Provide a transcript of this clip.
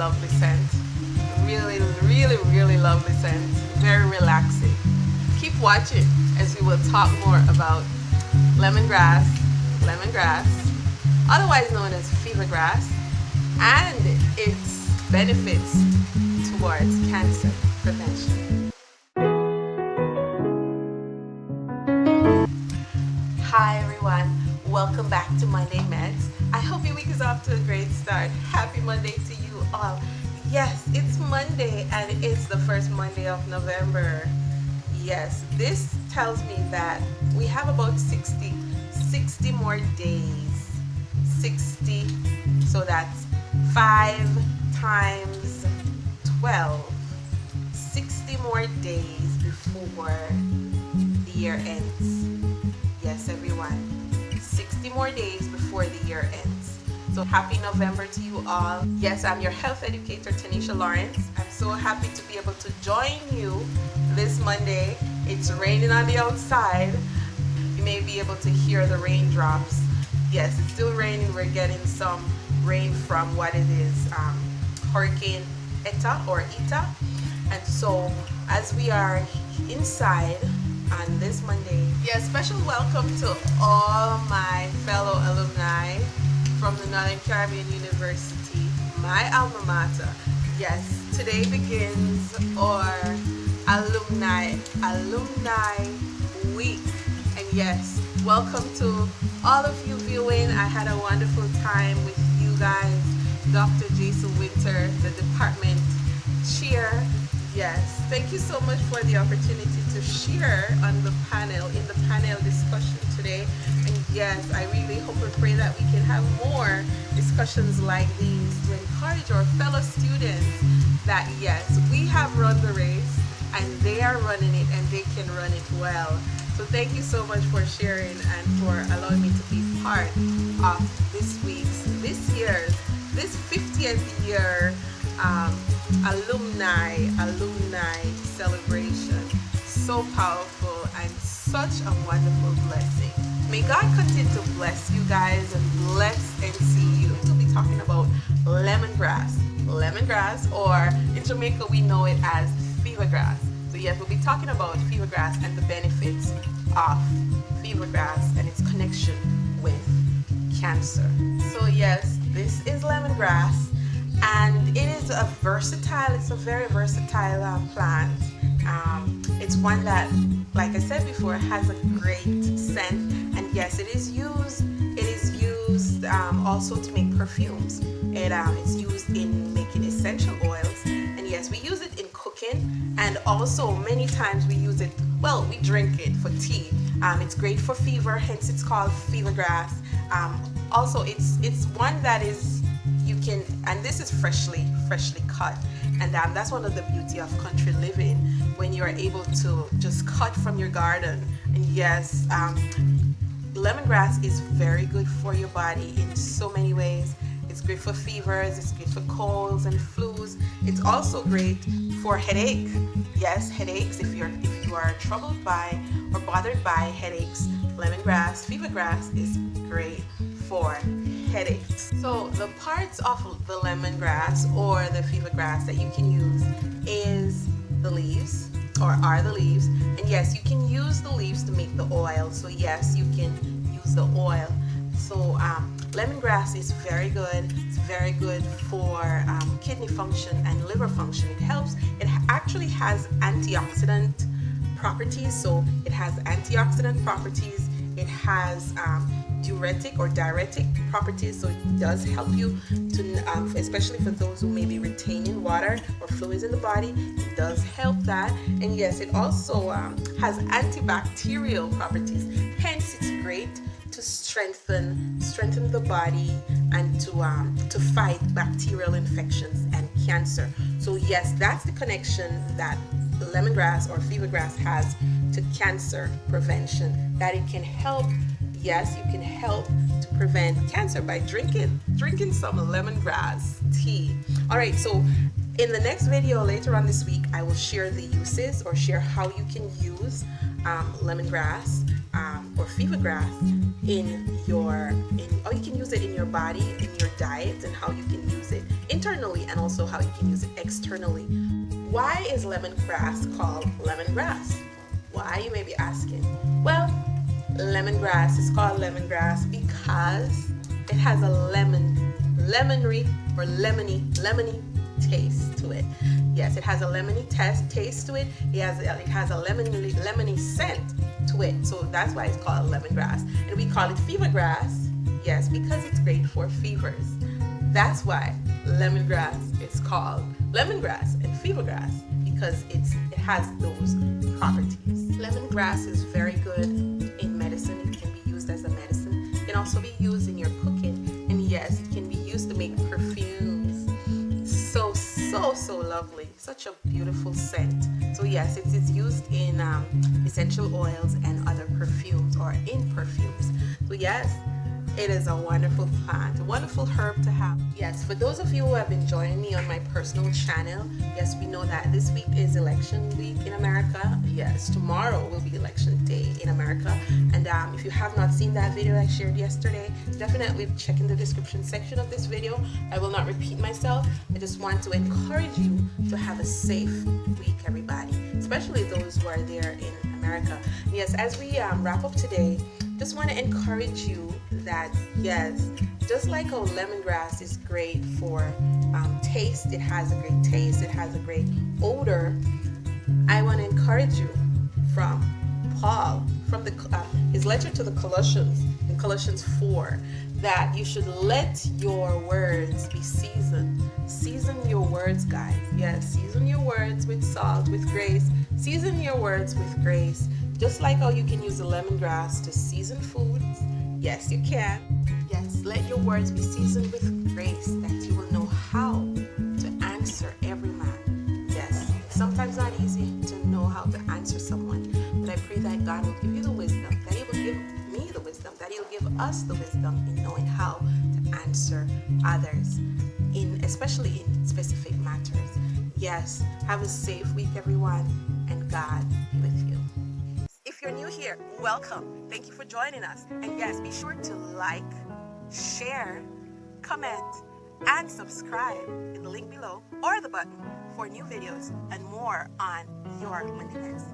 lovely scent. Really, really, really lovely scent. Very relaxing. Keep watching as we will talk more about lemongrass, otherwise known as fever grass, and its benefits towards cancer prevention. Hi everyone, welcome back to Monday Medz. I hope your week is off to a great start. Happy Monday to you all. Yes, it's Monday and it's the first Monday of November. Yes, this tells me that we have about 60 more days. 60, so that's 5 times 12. 60 more days before the year ends. Yes, everyone. 60 more days before the year ends. So happy November to you all. Yes, I'm your health educator, Tanisha Lawrence. I'm so happy to be able to join you this Monday. It's raining on the outside. You may be able to hear the raindrops. Yes, it's still raining. We're getting some rain from what it is, Hurricane Eta or Eta. And so as we are inside on this Monday, yes, special welcome to all my fellow alumni from the Northern Caribbean University, my alma mater. Yes, today begins our alumni week. And yes, welcome to all of you viewing. I had a wonderful time with you guys. Dr. Jason Winter, the department chair. Yes, thank you so much for the opportunity to share on the panel, in the panel discussion today. And yes, I really hope and pray that we can have more discussions like these to encourage our fellow students that yes, we have run the race and they are running it and they can run it well. So thank you so much for sharing and for allowing me to be part of this 50th year alumni celebration. So powerful and such a wonderful blessing. May God continue to bless you guys and bless and see you. We'll be talking about lemongrass, or in Jamaica we know it as fever grass. So yes, we'll be talking about fever grass and the benefits of fever grass and its connection with cancer. So yes, this is lemongrass. And it is a very versatile plant. It's one that, like I said before, has a great scent. And yes, it is used also to make perfumes. It's used in making essential oils. And yes, we use it in cooking. And also many times we use it, we drink it for tea. It's great for fever, hence it's called fever grass. Also, it's one that is, and this is freshly cut, and that's one of the beauty of country living, when you're able to just cut from your garden. And yes, lemongrass is very good for your body in so many ways. It's great for fevers, it's great for colds and flus. It's also great for headache. Yes, headaches. If you are troubled by or bothered by headaches, lemongrass, fever grass is great for headaches. So the parts of the lemongrass or the fever grass that you can use is the leaves, and yes, you can use the leaves to make the oil. So yes, you can use the oil. So lemongrass is very good. It's very good for kidney function and liver function. It actually has antioxidant properties. So it has antioxidant properties. It has diuretic properties, so it does help you to, especially for those who may be retaining water or fluids in the body, it does help that. And yes, it also has antibacterial properties, hence it's great to strengthen the body and to fight bacterial infections and cancer. So yes, that's the connection that lemongrass or fever grass has to cancer prevention, that it can help. Yes, you can help to prevent cancer by drinking some lemongrass tea. All right, so in the next video later on this week, I will share the uses or share how you can use lemongrass or fever grass or you can use it in your body, in your diet, and how you can use it internally and also how you can use it externally. Why is lemongrass called lemongrass? Why, you may be asking? Well, lemongrass is called lemongrass because it has a lemony taste to it. Yes, it has a lemony taste to it. It has a lemony scent to it. So that's why it's called lemongrass. And we call it fever grass, yes, because it's great for fevers. That's why lemongrass is called lemongrass and fever grass, because it has those properties. Lemongrass is very good in medicine. It can be used as a medicine. It can also be used in your cooking. And yes, it can be used to make perfumes. So lovely. Such a beautiful scent. So yes, it is used in essential oils and other perfumes, or in perfumes. So yes, it is a wonderful plant, a wonderful herb to have. Yes, for those of you who have been joining me on my personal channel, yes, we know that this week is election week in America. Yes, tomorrow will be election day in America. And if you have not seen that video I shared yesterday, definitely check in the description section of this video. I will not repeat myself. I just want to encourage you to have a safe week, everybody, especially those who are there in America. Yes, as we wrap up today, just want to encourage you that yes, just like how lemongrass is great for taste, it has a great taste, it has a great odor. I want to encourage you from Paul, from his letter to the Colossians, in Colossians 4, that you should let your words be seasoned. Season your words, guys. Yes, season your words with salt, with grace. Season your words with grace. Just like how you can use the lemongrass to season foods. Yes, you can. Yes, let your words be seasoned with grace, that you will know how to answer every man. Yes, sometimes not easy to know how to answer someone, but I pray that God will give you the wisdom, that He will give me the wisdom, that He'll give us the wisdom in knowing how to answer others, especially in specific matters. Yes, have a safe week, everyone, and God be with you. If you're new here, welcome. Thank you for joining us. And yes, be sure to like, share, comment, and subscribe in the link below or the button for new videos and more on your Medz.